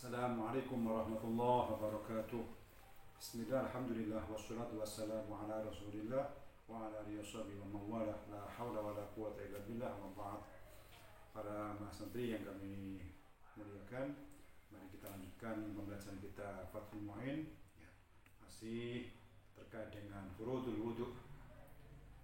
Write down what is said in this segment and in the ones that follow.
Assalamualaikum warahmatullahi wabarakatuh. Bismillah, alhamdulillah, wassalatu wassalamu ala rasulillah wa ala alihi washabihi wa mawalah. La hawla wa la quwata illa billah, wa ba'd. Para mahasantri yang kami muliakan, mari kita lanjutkan pembelajaran kita Fathul Mu'in ya, masih terkait dengan furudul wudu.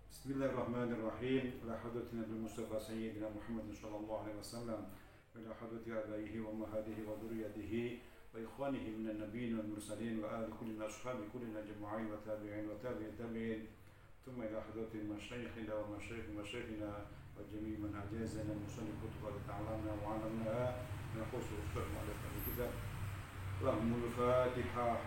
Bismillahirrahmanirrahim. La hadratina bil Mustafa Sayyidina Muhammad sallallahu alaihi wasallam ila hadrati abaihi wa ummahatihi wa dhurriyyatihi wa ikhwanihi minan nabiyyin wal mursalin wa ali kulli ashabi kulli ajma'in wa tabi'in wa tabi'in thumma ila hadrati masyayikhina wa masyayikhina wa jami' man ajazana musannif kutub wa ta'allamna wa 'allamna naqushu fahma ala kitab lahumul fatihah.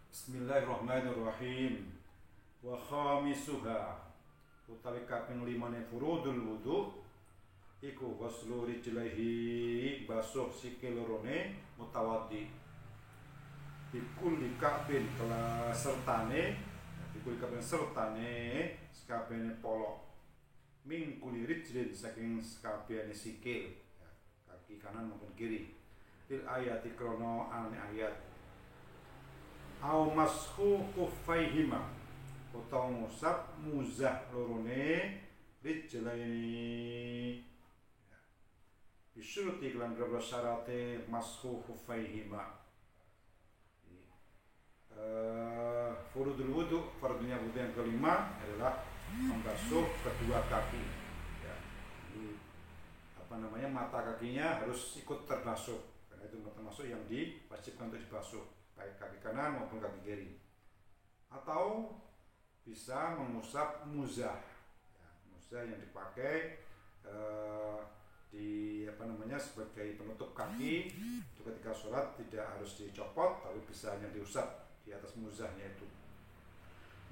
Bismillahirrahmanirrahim. Wa khamisuha utawi kaping 5 furudul wudu iku ghuslu rijlaihi basuh sikil lorone mutawaddi bikul likabin kala sertane bikul likabin sertane sakabehane polok min kuli rijlin saking sakabehane sikil ya, kaki kanan maupun kiri lil ayati krono ane ayat au mashu kuffaihima utawa ngusap muzah lorone rijlaini bisyuruti kelan beberapa syaratnya mashu kuffaihima. Furudul wudu, fardunya wudu yang kelima adalah membasuh kedua kaki ya. Jadi, mata kakinya harus ikut terbasuh karena itu termasuk yang diwajibkan untuk dibasuh baik kaki kanan maupun kaki kiri, atau bisa mengusap muzah ya, muzah yang dipakai sebagai penutup kaki itu ketika sholat tidak harus dicopot tapi bisa hanya diusap di atas muzahnya itu.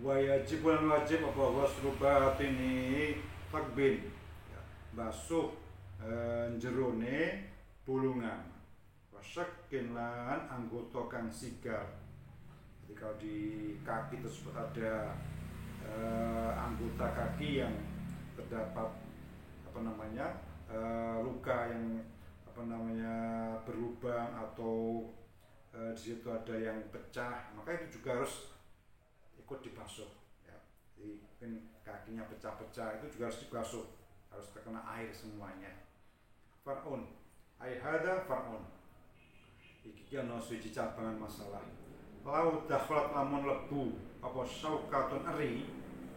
Wa yajibun wajib apa waslu batini takbin ya, basuh jerone bulungan wasyakin lan anggota kang sigar. Jadi kalau di kaki tersebut ada anggota kaki yang terdapat luka yang berlubang atau di situ ada yang pecah, maka itu juga harus ikut dibasuh ya. Jadi mungkin kakinya pecah-pecah itu juga harus dibasuh, harus terkena air semuanya. Far'un ai hada far'un iki ana suci cabangan masalah. Lau dakhlat lamun lebu apa syaukatun eri,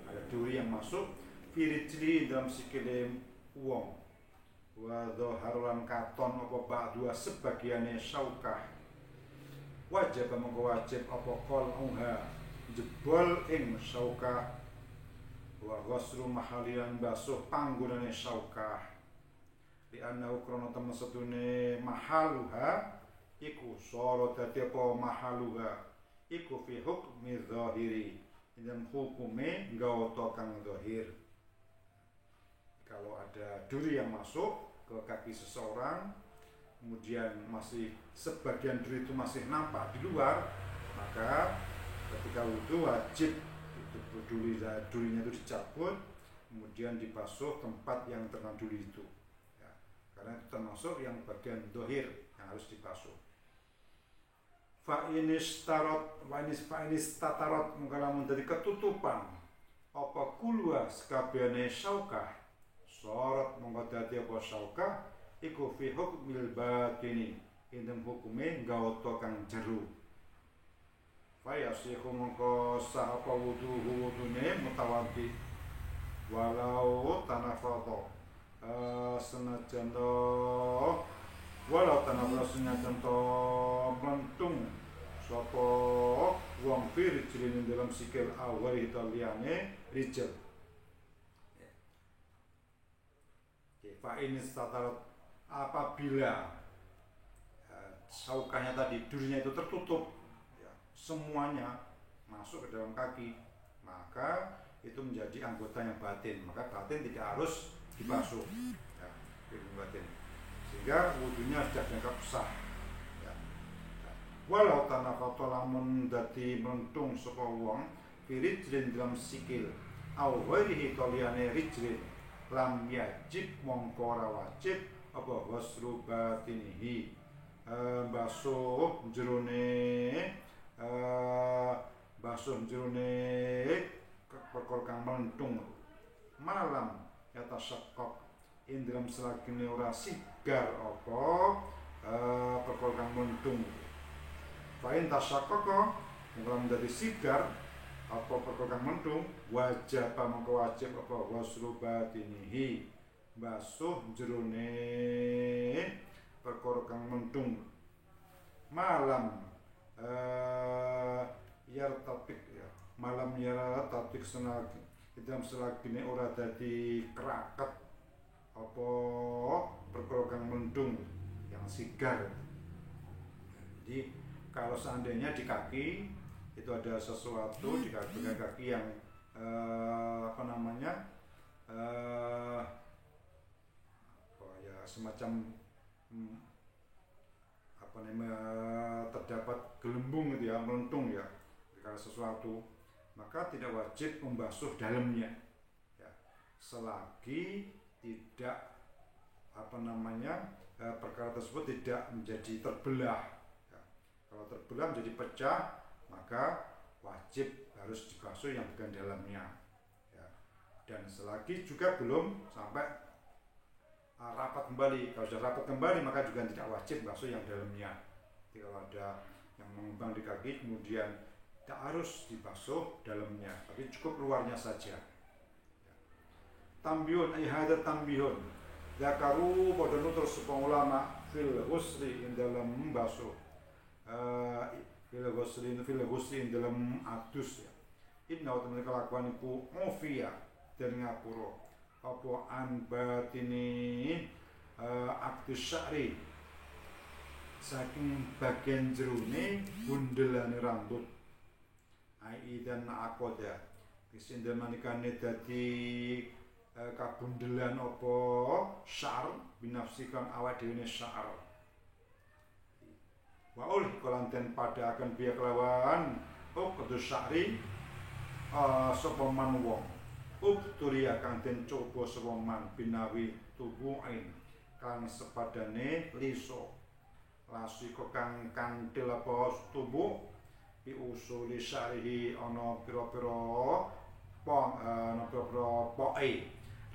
ada duri yang masuk firijli dalam sikile wong wa dhaharan katon apa ba'dua sebagiane syaukah wajib mengko wajib apa qal'uha jebol ing syaukah wa ghuslu mahalian basuh panggonane syaukah li anna ukrono temen setune mahaluha iku soro dadi apa mahaluha iku fi hukmi zahiri dalam hukume nggawa kang zahir. Kalau ada duri yang masuk ke kaki seseorang kemudian masih sebagian duri itu masih nampak di luar, maka ketika wudu wajib itu durinya itu dicabut kemudian dibasuh tempat yang terkena duri itu ya, karena itu termasuk yang bagian zahir yang harus dibasuh. Fa'inis tatarot mengkalamun dari ketutupan apa kulwa sekabehane syaukah sorot mengkodati apa syaukah iku fi hukmil batini indem hukume nggawa kang jero fayasihu mengko sah apa wudune mutawaddi walau tanafadha senajan walau senajan mentung sapa wong firijlin dalam sikil awal italiane rijal. Fa ini statarat apabila saukahnya tadi durinya itu tertutup ya, semuanya masuk ke dalam kaki, maka itu menjadi anggota yang batin, maka batin tidak harus dibasuh ya, batin, sehingga wudunya sudah dianggap sah ya. Walau tanafatu lamun dadi mentung sapa wong firijlin dalam sikil au ghairihi toliyane rijlin lam yajib mongko ora wajib apa wasru batinihi basuh jerone perkara kang mlentung malam yata syakok indram selagine ora sigar apa perkara kang mlentung fain tasyakok mung dadi sigar apa perkara kang mlentung wajib mongko wajib apa wasru batinihi basuh jerone perkara kang mlentung malam yartatik ya malam yartatik senagi dalam selagine ora dadi keraket apa perkara kang mlentung yang sigar. Jadi kalau seandainya di kaki itu ada sesuatu di kaki yang semacam terdapat gelembung gitu ya, melentung ya, kalau sesuatu, maka tidak wajib membasuh dalamnya ya, selagi tidak perkara tersebut tidak menjadi terbelah ya. Kalau terbelah menjadi pecah, maka wajib harus dibasuh yang bagian dalamnya ya. Dan selagi juga belum sampai rapat kembali. Kalau sudah rapat kembali maka juga tidak wajib basuh yang dalamnya. Jadi kalau ada yang mengembang di kaki kemudian tak harus dibasuh dalamnya, tapi cukup luarnya saja. Tambihun ayhada tambihun. Zakaru pada nutur sepuluh ulama fil ghusli ing dalam membasuh fil ghusli ing dalam adus ya. Inna wa ta'ala kelakuan iku ofia dan ngapura apa an batini aktus sya'ri saking bagian jerone bundelane rambut ai dan akoda kisinde manikane dadi kabundelan apa syar binafsikan awak dhewe syar wa ul kolanten pada akan biya kelawan aktus sya'ri sapa man wong Ubtulia kang den coba sapa man binawi tubuhin kang sepadane liso lasi kang kanthil apa tubuh bi usuli syarihi ana pira-pira poke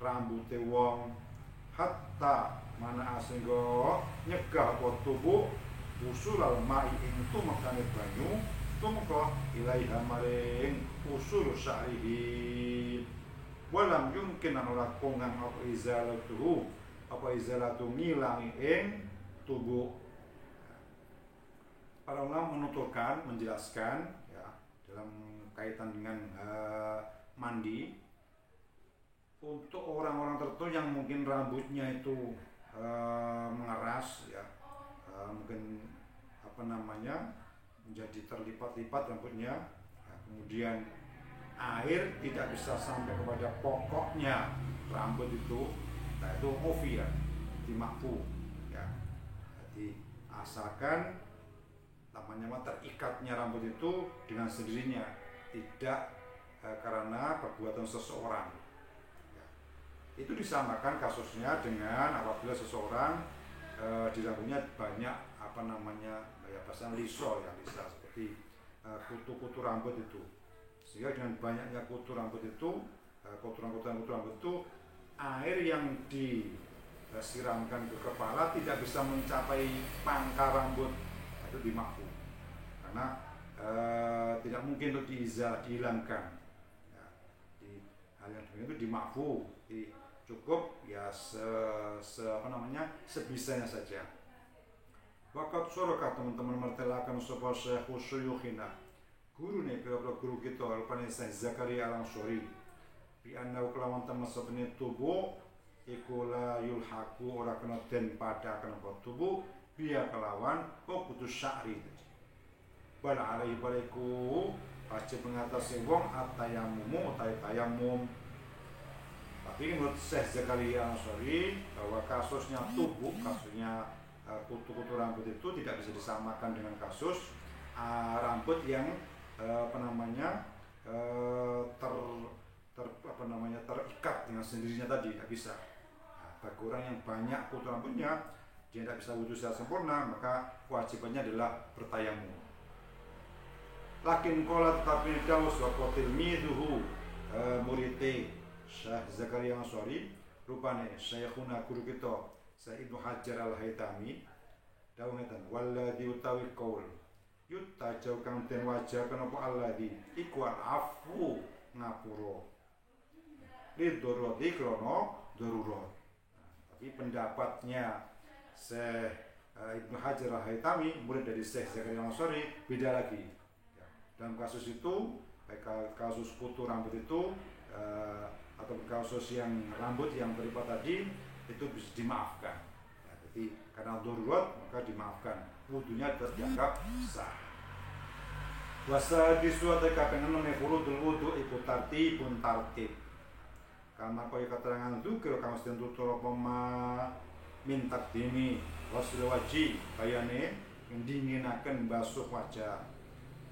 rambute wong hatta mana asenggo nyegah apa tubuh usulal mai ing tumekane banyu tumeka ilaiha maring usul syarihi walam yumkin an ora kongang apa izalatu ngilangi ing tubuh. Para ulama menuturkan, menjelaskan ya dalam kaitan dengan mandi untuk orang-orang tertentu yang mungkin rambutnya itu mengeras ya, mungkin menjadi terlipat-lipat rambutnya ya, kemudian air tidak bisa sampai kepada pokoknya rambut itu, nah itu mufiyah dimakfu ya. Jadi asalkan namanya terikatnya rambut itu dengan sendirinya, tidak karena perbuatan seseorang ya. Itu disamakan kasusnya dengan apabila seseorang di rambutnya banyak bahasa liso ya, bisa seperti kutu-kutu rambut itu. Sehingga dengan banyaknya kutu rambut itu, kotoran rambut itu, air yang disiramkan ke kepala tidak bisa mencapai pangkal rambut, itu dimakfu. Karena tidak mungkin untuk dihilangkan. Ya, di hal yang demikian itu dimakfu, cukup ya sebisanya saja. Wakat suraka teman-teman mertelakan sapa syekhu syuyukhina guru nih pira-pira guru kita rupane Syekh Zakaria Al-Ansori bi anna kelawan temen sabene tubuh iku la yulhaqu ora kena den padaken apa tubuh biya kelawan putus sya'ri bal alaihi baliku wajib mengatasi wong atayamumu tayamum. Tapi menurut Syekh Zakaria Al-Ansori bahwa kasusnya tubuh, kasusnya kutu-kutu rambut itu tidak bisa disamakan dengan kasus rambut yang dengan sendirinya tadi tidak bisa. Nah, bagi orang yang banyak kotoran rambutnya, dia tidak bisa wudhu secara sempurna, maka kewajibannya adalah bertayamum. Lakin kola tetapi dawu sapa tilmiduhu murite Syekh Zakaria Ansori rupane Syekhuna guru kita Syekh Ibnu Hajar Al-Haytami dawu ngeten walladzi utawi qaul yutta jauh kang den wajarkan apa alladzi iku afu ngapura lidoroti krono darurat. Tapi pendapatnya Syekh Ibnu Hajar Al-Haytami murid dari Syekh Zakaria Ansori beda lagi. Dalam kasus itu, baik kasus kutu rambut itu atau kasus yang rambut yang berlipat tadi itu bisa dimaafkan. Ya, jadi karena darurat maka dimaafkan. Wudunya tetap dianggap sah. Wasa disuatu kapengen furudul wudu iku tartibun tartib. Karena kaya keterangan itu kira kang sedang tutur apa minta dini wasil wajib bayane dinginaken basuh wajah.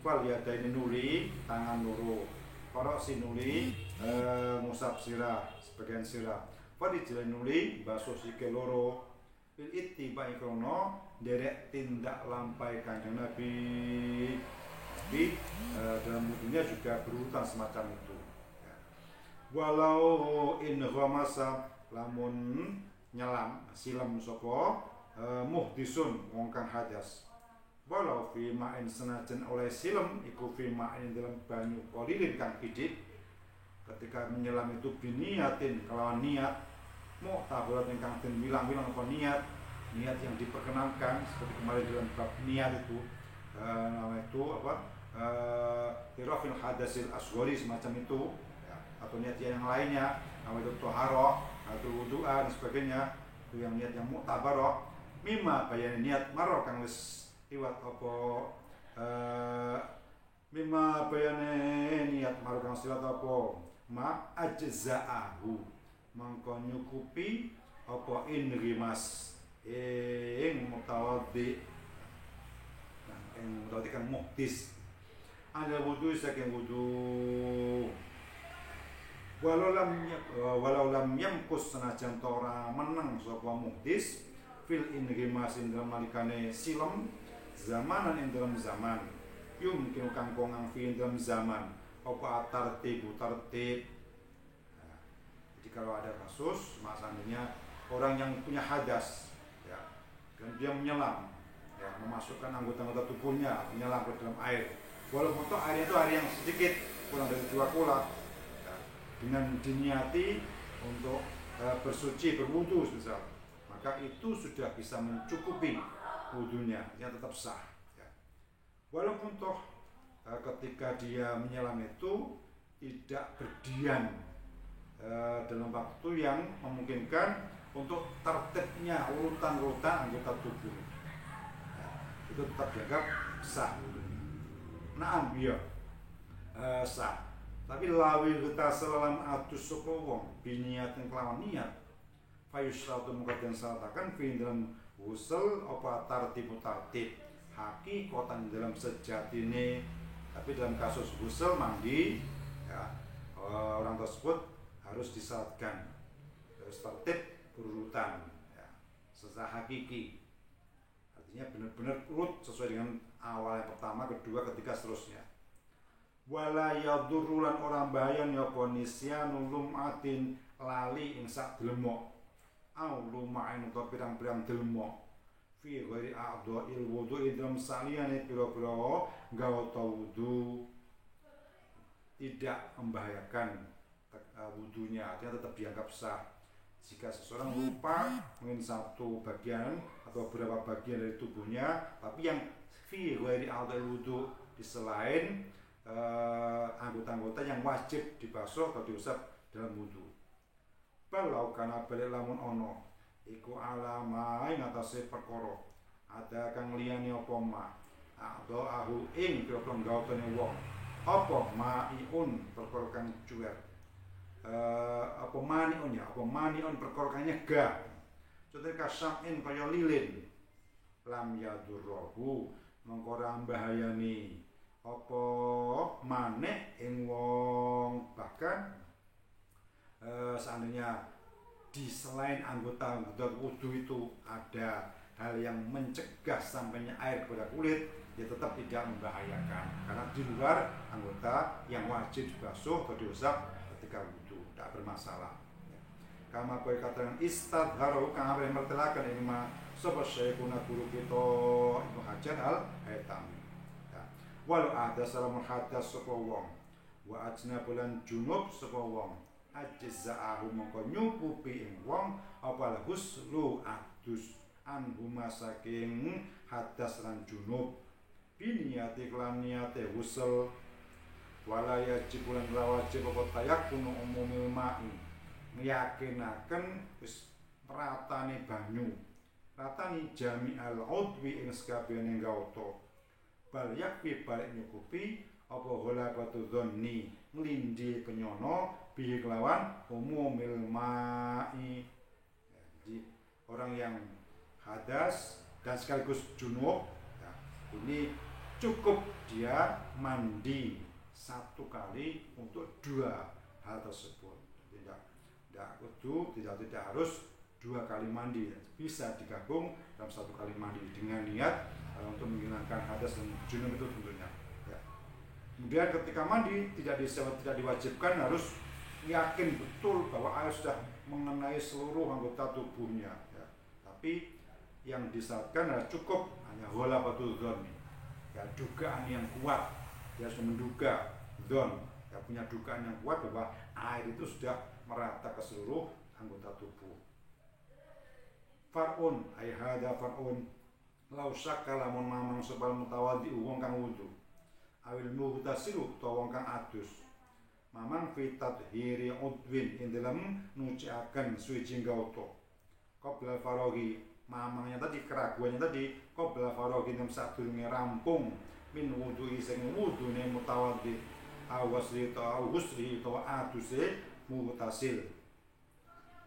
Fal yadaini nuli tangan loro para sinuli musab sirah sebagian sirah pada jalan nuli basuh sikil loro bil ittiba'i krono derek tindak lampai Kanjeng Nabi. Tapi dalam wudunya juga berurutan semacam itu ya. Walau in ghamasa lamun nyelam silam sapa muhdisun wong kang hadas walau fi ma'in senajan oleh silem iku fi ma'in dalam banyu kolilin kang pidik. Ketika menyelam itu biniatin kelawan niat mu'tabarat ingkang den wilang-wilang apa niat yang diperkenankan seperti kemarin dalam bab niat itu nama itu apa tirafil hadasil asghari semacam itu ya, atau niat yang lainnya nama itu toharoh atau wudu'an dan sebagainya itu yang niat yang mu'tabarah mimma bayan niat marah kang wis iwat apa mimma bayane niat marang silat apa ma ajza'ahu mangko nyukupi apa inrimas ing mutawaddi kan muhtis ada wudu saking wudu walau lam yamkus senajan tora menang sapa muhtis fil inrimas dalam nalikane silem zamanan yang dalam zaman yumkin kang kongang fi dalam zaman apa tartib. Nah, jadi kalau ada kasus masalahnya orang yang punya hadas ya dan dia menyelam ya memasukkan anggota-anggota tubuhnya menyelam ke dalam air walaupun itu air itu air yang sedikit kurang dari 2 kulak ya, dengan diniati untuk bersuci berwudu misal maka itu sudah bisa mencukupi wudunya yang tetap sah ya. Walaupun toh ketika dia menyelam itu tidak berdiam dalam waktu yang memungkinkan untuk tertibnya urutan-urutan anggota tubuh ya, itu tetap dianggap sah wudunya. Naam iya sah. Tapi lawi kita selalam atus sapa wong biniatin kelawan niat fayusratu mukaddan salatakan fi dalam usul apa tartib hakikatan dalam sejatine tapi dalam kasus usul mandi ya, orang tersebut harus disyaratkan harus tertib berurutan ya, secara hakiki artinya benar-benar urut sesuai dengan awal yang pertama, kedua, ketiga seterusnya. Wala yadurrulan orang bayan ya nisyanul lum'atin lali ing sak delemok au lumain utawa pirang-pirang delmo fi ghairi a'dha'il wudu'i dalam saliyane pira-pira nggawa wudu tidak membahayakan wudunya artinya tetap dianggap sah jika seseorang lupa mungkin satu bagian atau beberapa bagian dari tubuhnya tapi yang fi ghairi a'dha'il wudu di selain anggota-anggota yang wajib dibasuh atau diusap dalam wudu. Balau kana balik lamun ono iku alama ing atase perkara ada kang liyane apa ma ahu ing kira-kira gautane wong apa maiun perkara kang cuwer apa maniun ya apa maniun perkara kang nyegah contoh kasamin kaya lilin lam yadurruhu mengko ora mbahayani apa maneh ing wong bahkan seandainya di selain anggota wudu itu ada hal yang mencegah sampainya air kepada kulit, ya tetap tidak membahayakan karena di luar anggota yang wajib dibasuh atau diusap ketika wudu, tidak bermasalah. Kama kowe katakan istadharu kang arep mertelaken ing ma sapa syekhuna guru kita Ibnu Hajar al-Haytami. Walau ada salam hadas sapa wong wa ajna bulan junub sapa wong ajza'ahu mongko nyukupi ing wong apa huslu adus anhuma saking hadas lan junub biniyati klan niate husl wala yajib lan wajib apa tayakkun umumil ma'i ngiyakinaken wis ratane banyu ratani jami'al udwi ing sakabehane gauta bal yakfi balik nyukupi apa hola batu dhonni nglindi penyono bi kelawan umumil ma'i. Jadi orang yang hadas dan sekaligus junub, nah, ini cukup dia mandi satu kali untuk dua hal tersebut. Tidak kudu, tidak harus dua kali mandi, bisa digabung dalam satu kali mandi dengan niat untuk menghilangkan hadas dan junub itu tentunya. Ya. Kemudian ketika mandi tidak diwajibkan harus yakin betul bahwa air sudah mengenai seluruh anggota tubuhnya. Ya. Tapi yang disyaratkan adalah cukup hanya ghalabatul dzanni, ya dugaan yang kuat, dia harus menduga dzon, ya punya dugaan yang kuat bahwa air itu sudah merata ke seluruh anggota tubuh. Far'un ay hada far'un law syakka lamun mamang sebal mutawaddi wong kang wudu awil muhtasilu utawa wong kang adus mamang fi tadhiri udwin ing dalam nuciaken suci gauta qabla faraghi mamangnya tadi keraguannya tadi qabla faraghi nem sadurunge rampung min wudu sing wudune mutawaddi awasli ta awusri ta aduse muhtasil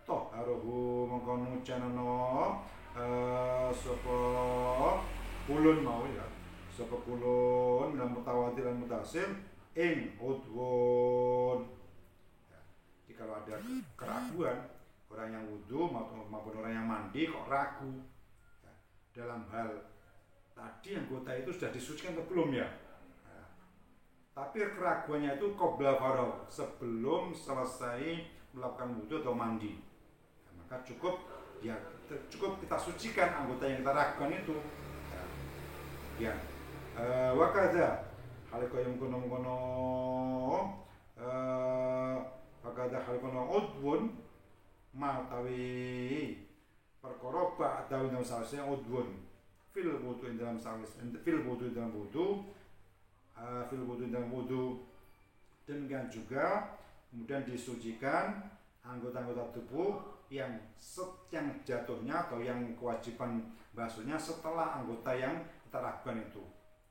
toh aruhu mengkono canano sapa kulun mau ya sapa kulun lan mutawaddi lan mutasil ing udwun ya. Jadi kalau ada keraguan orang yang wudu maupun orang yang mandi kok ragu ya, dalam hal tadi anggota itu sudah disucikan atau belum ya, tapi keraguannya itu qabla faragh sebelum selesai melakukan wudu atau mandi. Maka cukup kita sucikan anggota yang kita ragukan itu. Ya. Wakadha halika yang kono wakadha halika udwun ma tawi perkara ba'da wa salse udwun fil wudu dalam salse fil wudu dalam wudu demikian juga kemudian disucikan anggota-anggota tubuh yang jatuhnya atau yang kewajiban basuhnya setelah anggota yang kita ragukan itu.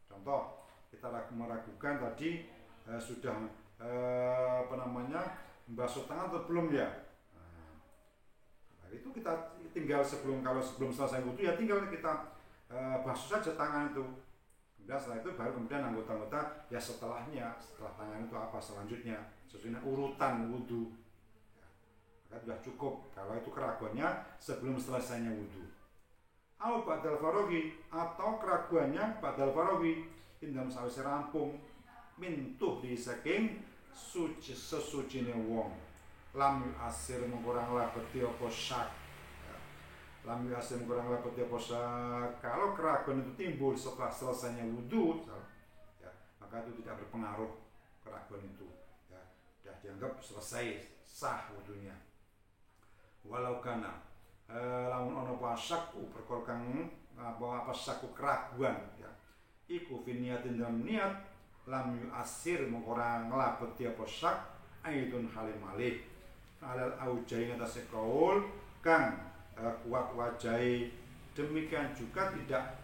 Contoh kita meragukan tadi sudah membasuh tangan atau belum ya. Nah, itu kita tinggal sebelum selesai wudu ya tinggal kita basuh saja tangan itu. Kemudian setelah itu baru kemudian anggota-anggota ya setelah tangan itu apa selanjutnya sesuai urutan wudu. Sudah cukup kalau itu keraguannya sebelum selesainya wudu. Au ba'dal faraghi atau keraguannya ba'dal faraghi indam sawise rampung mintuh di saking sesucine wong lam asir mengkurang labeti apa syak. Lam asir mengkurang labeti apa syak. Kalau keraguan itu timbul setelah selesainya wudu ya, maka itu tidak berpengaruh keraguan itu ya, sudah dianggap selesai sah wudunya. Walau kana lamun ana apa syaku perkara kang apa syaku keraguan ya iku fi niyatin dalam niat lam yu'assir mengora nglabeti apa syak aidun halim malih alal aujain atase kaul kang kuat wajahi demikian juga tidak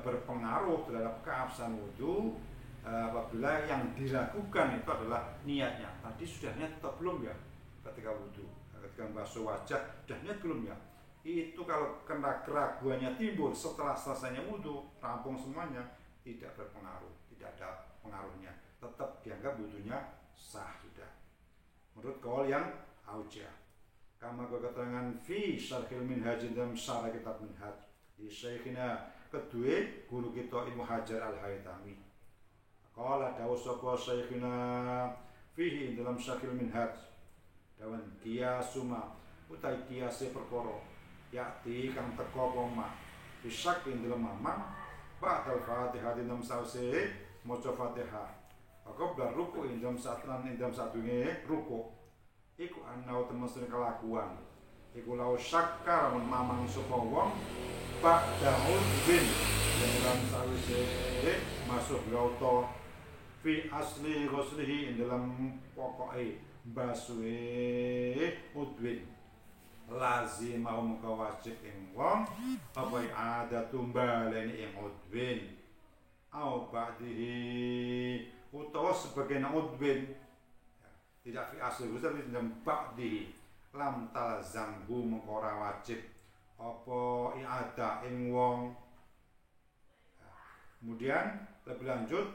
berpengaruh terhadap keabsahan wudu apabila yang dilakukan itu adalah niatnya tadi sudah niat atau belum ya ketika wudu ketika basuh wajah sudah niat belum ya itu kalau kena keraguannya timbul setelah selesainya wudu rampung semuanya tidak berpengaruh tidak ada pengaruhnya tetap dianggap wudunya sah sudah menurut kaul yang aujah. Kama keterangan fi syarhil minhaj dalam syarah kitab minhaj di syekhina kedua guru kita Ibnu Hajar Al-Haytami. Qala dawu sapa syekhina fihi dalam syarhil minhaj dawan qiyasuma utai qiyase perkara yakti kang teko koma bisak ing dalam mamang ba'dal Fatihah dalam sause maca Fatihah. Qabla ruku ing dalam satlan ing dalam sadunge ruku iku ana temen kelakuan iku lau syakar mamang sapa wong ba'daul bin dalam sause masuk lauto fi asli ghuslihi ing dalam pokoke basuhe udwin lazim mau muka wajib ing wong apa ada tumbaleni ing udwin au ba'dihi utawa sebagian udwin tidak fi asli ghuslihi dalam ba'dihi lam talzambu muka ora wajib apa i'ada ing wong. Kemudian lebih lanjut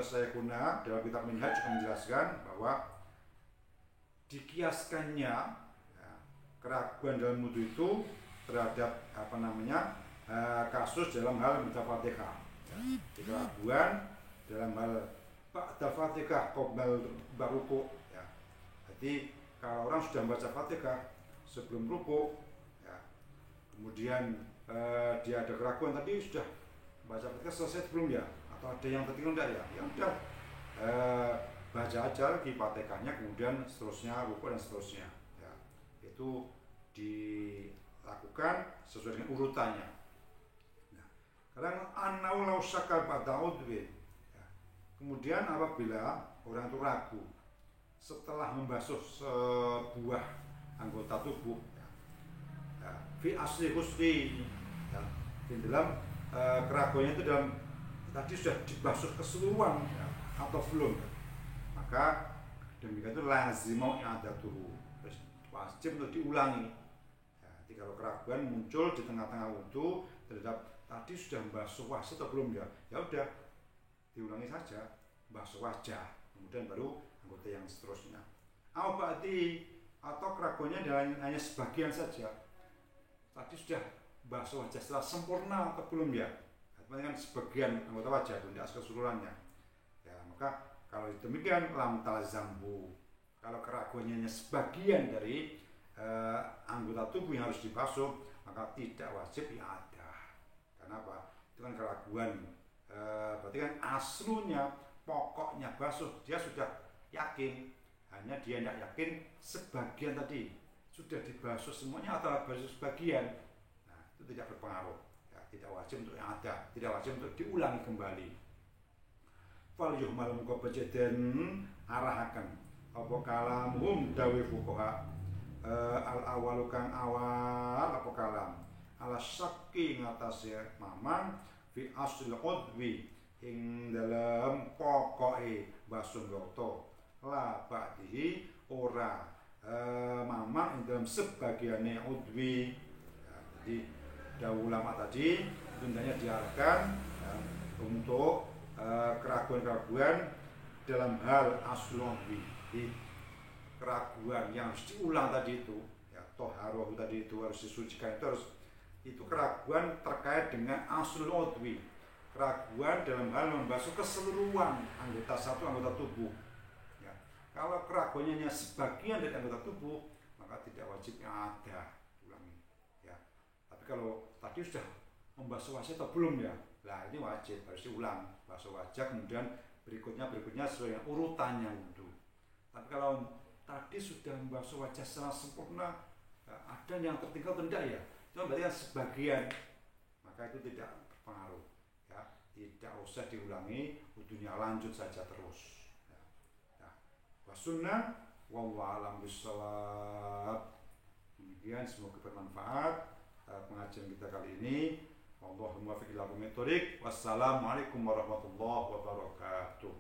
saya guna dalam kitab Minhaj juga menjelaskan bahwa dikiaskannya keraguan dalam wudu itu terhadap kasus dalam hal membaca Fatihah. Keraguan dalam hal ba'da Fatihah qabla ruku ya. Jadi kalau orang sudah membaca Fatihah sebelum ruku ya, kemudian dia ada keraguan tadi sudah baca Fatihah selesai belum ya, atau ada yang tertinggal enggak ya, ya udah baca aja lagi Fatihahnya, kemudian seterusnya ruku dan seterusnya ya. Itu dilakukan sesuai dengan urutannya. Nah, kadang anau lau syakal pada udwin ya. Kemudian apabila orang itu ragu setelah membasuh sebuah anggota tubuh ya, fi asli husni ya, di dalam keraguannya itu dalam tadi sudah dibasuh keseluruhan ya, atau belum ya. Maka demikian itu lazim mau i'adatuhu, wajib untuk diulangi ya. Jadi kalau keraguan muncul di tengah-tengah wudu terhadap tadi sudah membasuh wajah atau belum ya, ya udah diulangi saja, basuh wajah kemudian baru anggota yang seterusnya. Atau keraguannya hanya sebagian saja, tadi sudah basuh wajah setelah sempurna atau belum ya, artinya kan sebagian anggota wajah tidak keseluruhannya ya. Maka kalau demikian lam talzambu, kalau keraguannya hanya sebagian dari anggota tubuh yang harus dibasuh maka tidak wajib i'adah. Karena apa? Itu kan keraguan berarti kan aslunya pokoknya basuh dia sudah yakin, hanya dia tidak yakin sebagian tadi sudah dibasuh semuanya atau basuh sebagian. Itu tidak berpengaruh ya, tidak wajib untuk i'adah, tidak wajib untuk diulangi kembali. Fal yuhmal muka bejeden arahakan apa kalamhum dawi fuqaha al awalu kang awal apa kalam ala syakki ngatasé mamang fi asl udwi ing dalam pokoke basuh goto la ba'dihi ora mamang ing dalam sebagiane udwi ya. Jadi dawuh ulama tadi tentunya diarahkan ya, untuk keraguan-keraguan dalam hal asludwi, keraguan yang harus diulang tadi itu ya, toharoh tadi itu harus disucikan, itu keraguan terkait dengan asludwi, keraguan dalam hal membasuh keseluruhan anggota satu anggota tubuh ya. Kalau keraguannya hanya sebagian dari anggota tubuh maka tidak wajib ada ulangi ya. Tapi kalau tadi sudah membasuh wajah atau belum ya, lah ini wajib harus diulang basuh wajah, kemudian berikutnya sesuai dengan urutannya wudu. Tapi kalau tadi sudah membasuh wajah secara sempurna ya, ada yang tertinggal tidak ya, itu berarti sebagian, maka itu tidak berpengaruh ya, tidak usah diulangi, wudunya lanjut saja terus ya. Ya. Wasunnah wallahu a'lam bishawab. Demikian, semoga bermanfaat pengajian kita kali ini. Allahumma fiqh ila qomit thoriq. Wassalamualaikum warahmatullahi wabarakatuh.